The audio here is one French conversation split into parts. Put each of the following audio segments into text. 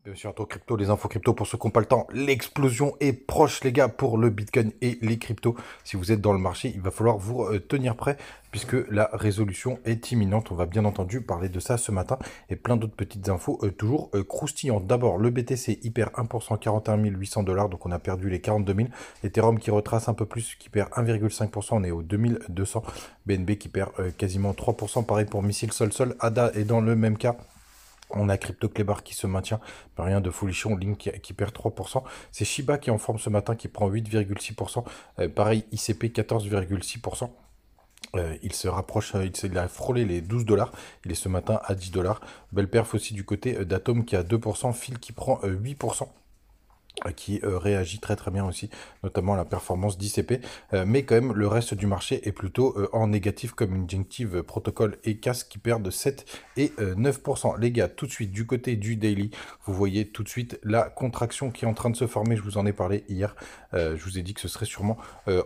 Bien sûr, toi crypto, les infos crypto pour ceux qui n'ont pas le temps. L'explosion est proche, les gars, pour le Bitcoin et les cryptos. Si vous êtes dans le marché, il va falloir vous tenir prêt puisque la résolution est imminente. On va bien entendu parler de ça ce matin et plein d'autres petites infos toujours croustillantes. D'abord, le BTC hyper 1%, 41 800 dollars, donc on a perdu les 42 000. Ethereum qui retrace un peu plus, qui perd 1,5%, on est aux 2200. BNB qui perd quasiment 3%. Pareil pour Missile Sol. ADA est dans le même cas. On a Crypto Kleber qui se maintient, mais rien de folichon, Link qui perd 3%. C'est Shiba qui est en forme ce matin, qui prend 8,6%. Pareil, ICP 14,6%. Il se rapproche, il a frôlé les 12 dollars. Il est ce matin à 10 dollars. Belle perf aussi du côté d'Atom qui a 2%. Phil qui prend 8%, qui réagit très très bien aussi, notamment la performance d'ICP, mais quand même le reste du marché est plutôt en négatif comme Injective, Protocol et CAS qui perdent 7 et 9%. Les gars, tout de suite du côté du daily, vous voyez tout de suite la contraction qui est en train de se former, je vous en ai parlé hier. Je vous ai dit que ce serait sûrement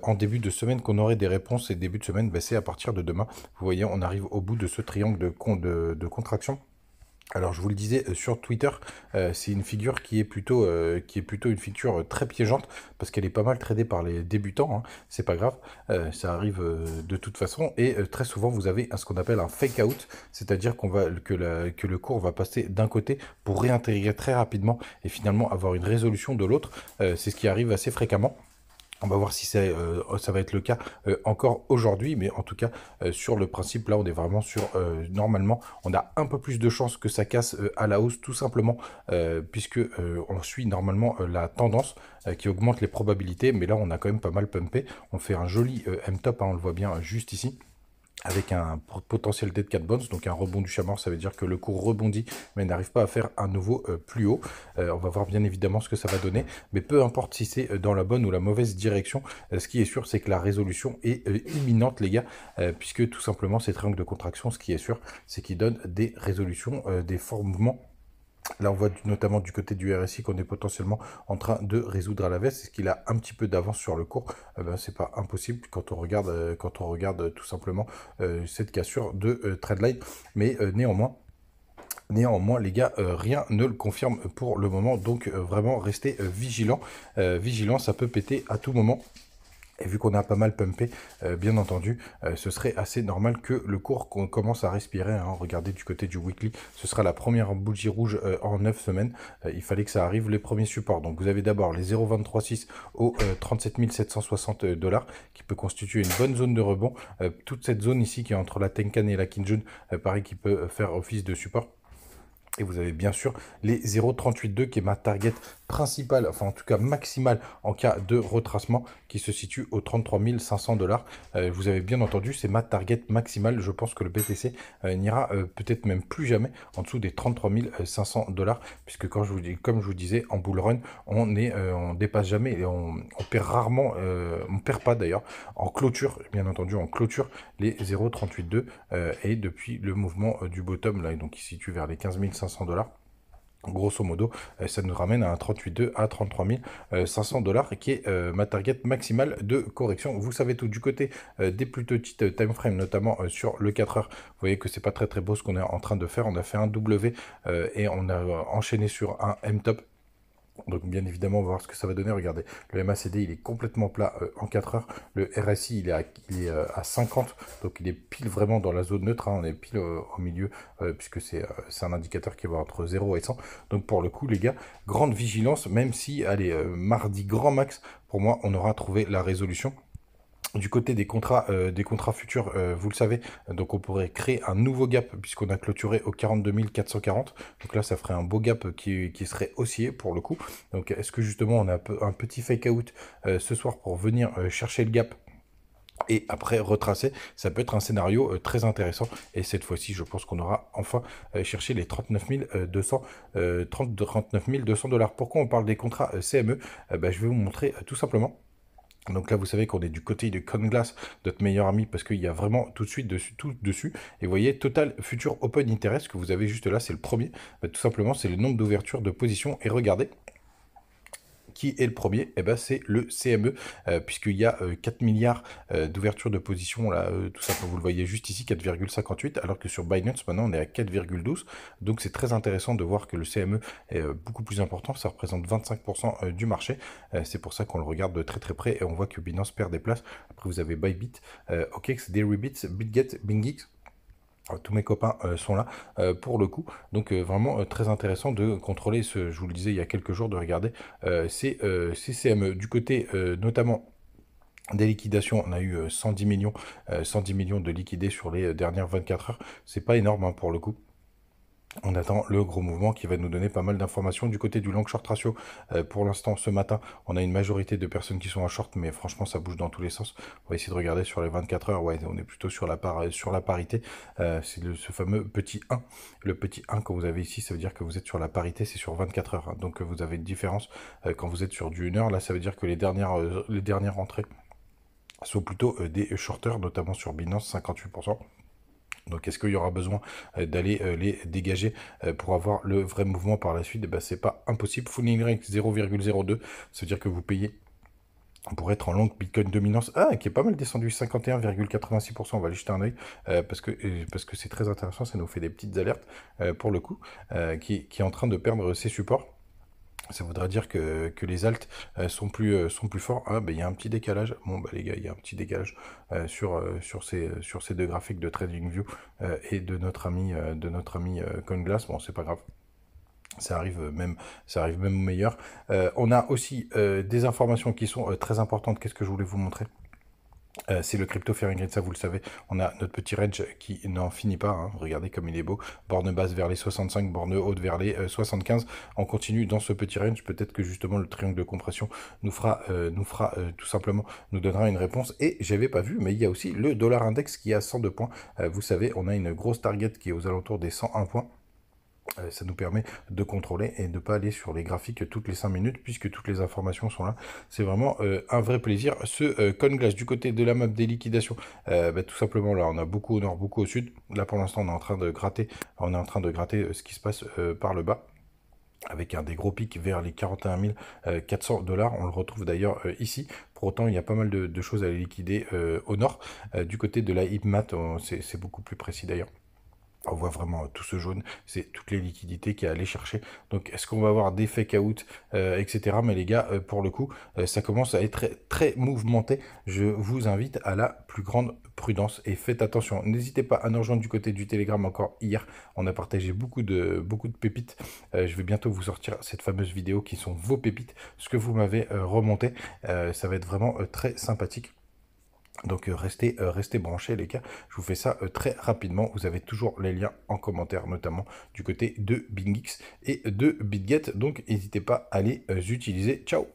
en début de semaine qu'on aurait des réponses, et début de semaine, c'est à partir de demain. Vous voyez, on arrive au bout de ce triangle de contraction. Alors je vous le disais sur Twitter, c'est une figure qui est plutôt une figure très piégeante parce qu'elle est pas mal tradée par les débutants, hein. C'est pas grave, ça arrive de toute façon, et très souvent vous avez ce qu'on appelle un fake out, c'est-à-dire que le cours va passer d'un côté pour réintégrer très rapidement et finalement avoir une résolution de l'autre. C'est ce qui arrive assez fréquemment. On va voir si ça va être le cas encore aujourd'hui, mais en tout cas, sur le principe, là, on est vraiment sur, normalement, on a un peu plus de chances que ça casse à la hausse, tout simplement, puisque on suit normalement la tendance qui augmente les probabilités, mais là, on a quand même pas mal pumpé. On fait un joli M-top, hein, on le voit bien juste ici, avec un potentiel dead cat bounce, donc un rebond du chaman. Ça veut dire que le cours rebondit mais n'arrive pas à faire un nouveau plus haut. On va voir bien évidemment ce que ça va donner, mais peu importe si c'est dans la bonne ou la mauvaise direction, ce qui est sûr c'est que la résolution est imminente, les gars, puisque tout simplement ces triangles de contraction, ce qui est sûr c'est qu'ils donnent des résolutions, des forts mouvements. Là, on voit notamment du côté du RSI qu'on est potentiellement en train de résoudre à la baisse. Est-ce qu'il a un petit peu d'avance sur le cours? C'est pas impossible quand on regarde tout simplement cette cassure de trendline. Mais néanmoins, les gars, rien ne le confirme pour le moment. Donc, vraiment, restez vigilants. Vigilant, ça peut péter à tout moment. Et vu qu'on a pas mal pumpé, bien entendu, ce serait assez normal que le cours qu'on commence à respirer, hein. Regardez du côté du weekly, ce sera la première bougie rouge en 9 semaines. Il fallait que ça arrive, les premiers supports. Donc vous avez d'abord les 0,236 aux 37 760 dollars, qui peut constituer une bonne zone de rebond. Toute cette zone ici qui est entre la Tenkan et la Kinjun, pareil, qui peut faire office de support. Et vous avez bien sûr les 0,382 qui est ma target principale, enfin en tout cas maximale en cas de retracement, qui se situe aux 33 500 dollars. Vous avez bien entendu, c'est ma target maximale. Je pense que le BTC n'ira peut-être même plus jamais en dessous des 33 500 dollars, puisque comme je vous disais, en bull run, on dépasse jamais et on perd rarement, on perd pas d'ailleurs en clôture, bien entendu en clôture, les 0,382 et depuis le mouvement du bottom là, donc il se situe vers les 15 500 dollars. Grosso modo, ça nous ramène à un 38,2 à 33 500 dollars, qui est ma target maximale de correction. Vous savez tout du côté des plus petites time frames, notamment sur le 4 heures. Vous voyez que c'est pas très très beau ce qu'on est en train de faire. On a fait un W et on a enchaîné sur un M-top. Donc bien évidemment, on va voir ce que ça va donner. Regardez, le MACD, il est complètement plat en 4 heures. Le RSI, il est à 50. Donc il est pile vraiment dans la zone neutre, hein. On est pile au milieu, puisque c'est un indicateur qui va entre 0 et 100. Donc pour le coup, les gars, grande vigilance, même si, allez, mardi grand max, pour moi, on aura trouvé la résolution. Du côté des contrats futurs, vous le savez, donc on pourrait créer un nouveau gap puisqu'on a clôturé au 42 440. Donc là, ça ferait un beau gap qui serait haussier pour le coup. Donc est-ce que justement on a un petit fake out ce soir pour venir chercher le gap et après retracer? Ça peut être un scénario très intéressant. Et cette fois-ci, je pense qu'on aura enfin cherché les 39 200, 39 200 dollars. Pourquoi on parle des contrats CME? Je vais vous montrer tout simplement. Donc là, vous savez qu'on est du côté de ConGlass, notre meilleur ami, parce qu'il y a vraiment tout de suite dessus, tout dessus. Et vous voyez, Total Future Open Interest, que vous avez juste là, c'est le premier. Tout simplement, c'est le nombre d'ouvertures de position. Et regardez, qui est le premier? Eh ben, c'est le CME, puisqu'il y a 4 milliards d'ouverture de position, là, tout ça, vous le voyez juste ici, 4,58, alors que sur Binance, maintenant, on est à 4,12. Donc, c'est très intéressant de voir que le CME est beaucoup plus important. Ça représente 25% du marché. C'est pour ça qu'on le regarde de très très près et on voit que Binance perd des places. Après, vous avez Bybit, OKEx, Deribit, BitGet, BingX. Tous mes copains sont là pour le coup. Donc vraiment très intéressant de contrôler ce, je vous le disais il y a quelques jours, de regarder ces CME. Du côté notamment des liquidations, on a eu 110 millions, 110 millions de liquidés sur les dernières 24 heures. C'est pas énorme hein, pour le coup. On attend le gros mouvement qui va nous donner pas mal d'informations. Du côté du long short ratio, pour l'instant, ce matin, on a une majorité de personnes qui sont en short, mais franchement, ça bouge dans tous les sens. On va essayer de regarder sur les 24 heures. Ouais, on est plutôt sur la parité. C'est ce fameux petit 1. Le petit 1 que vous avez ici, ça veut dire que vous êtes sur la parité, c'est sur 24 heures. Hein. Donc, vous avez une différence quand vous êtes sur du 1 heure. Là, ça veut dire que les dernières entrées sont plutôt des shorters, notamment sur Binance, 58%. Donc, est-ce qu'il y aura besoin d'aller les dégager pour avoir le vrai mouvement par la suite? Eh ben, c'est pas impossible. Full rate 0,02, ça veut dire que vous payez pour être en long Bitcoin dominance. Ah, qui est pas mal descendu, 51,86%. On va aller jeter un œil parce que c'est très intéressant. Ça nous fait des petites alertes pour le coup, qui est en train de perdre ses supports. Ça voudrait dire que les alts sont plus forts. Ah, ben il y a un petit décalage. Bon, bah les gars, il y a un petit décalage sur ces deux graphiques de TradingView et de notre ami CoinGlass. Bon, c'est pas grave. Ça arrive même au meilleur. On a aussi des informations qui sont très importantes. Qu'est-ce que je voulais vous montrer? C'est le crypto Fahrenheit, ça vous le savez. On a notre petit range qui n'en finit pas. Hein. Regardez comme il est beau. Borne basse vers les 65, borne haute vers les 75. On continue dans ce petit range. Peut-être que justement le triangle de compression nous fera tout simplement, nous donnera une réponse. Et j'avais pas vu, mais il y a aussi le dollar index qui est à 102 points. Vous savez, on a une grosse target qui est aux alentours des 101 points. Ça nous permet de contrôler et de ne pas aller sur les graphiques toutes les 5 minutes puisque toutes les informations sont là. C'est vraiment un vrai plaisir. Ce CoinGlass du côté de la map des liquidations, tout simplement là on a beaucoup au nord, beaucoup au sud. Là pour l'instant on est en train de gratter, ce qui se passe par le bas, avec un des gros pics vers les 41 400 $. On le retrouve d'ailleurs ici. Pour autant, il y a pas mal de choses à aller liquider au nord. Du côté de la HIPMAT, c'est beaucoup plus précis d'ailleurs. On voit vraiment tout ce jaune, c'est toutes les liquidités qu'il y a à aller chercher. Donc, est-ce qu'on va avoir des fake out, etc. Mais les gars, pour le coup, ça commence à être très, très mouvementé. Je vous invite à la plus grande prudence et faites attention. N'hésitez pas à nous rejoindre du côté du Telegram. Encore hier, on a partagé beaucoup de pépites. Je vais bientôt vous sortir cette fameuse vidéo qui sont vos pépites, ce que vous m'avez remonté. Ça va être vraiment très sympathique. Donc restez branchés les gars, je vous fais ça très rapidement, vous avez toujours les liens en commentaire, notamment du côté de BingX et de BitGet, donc n'hésitez pas à les utiliser. Ciao.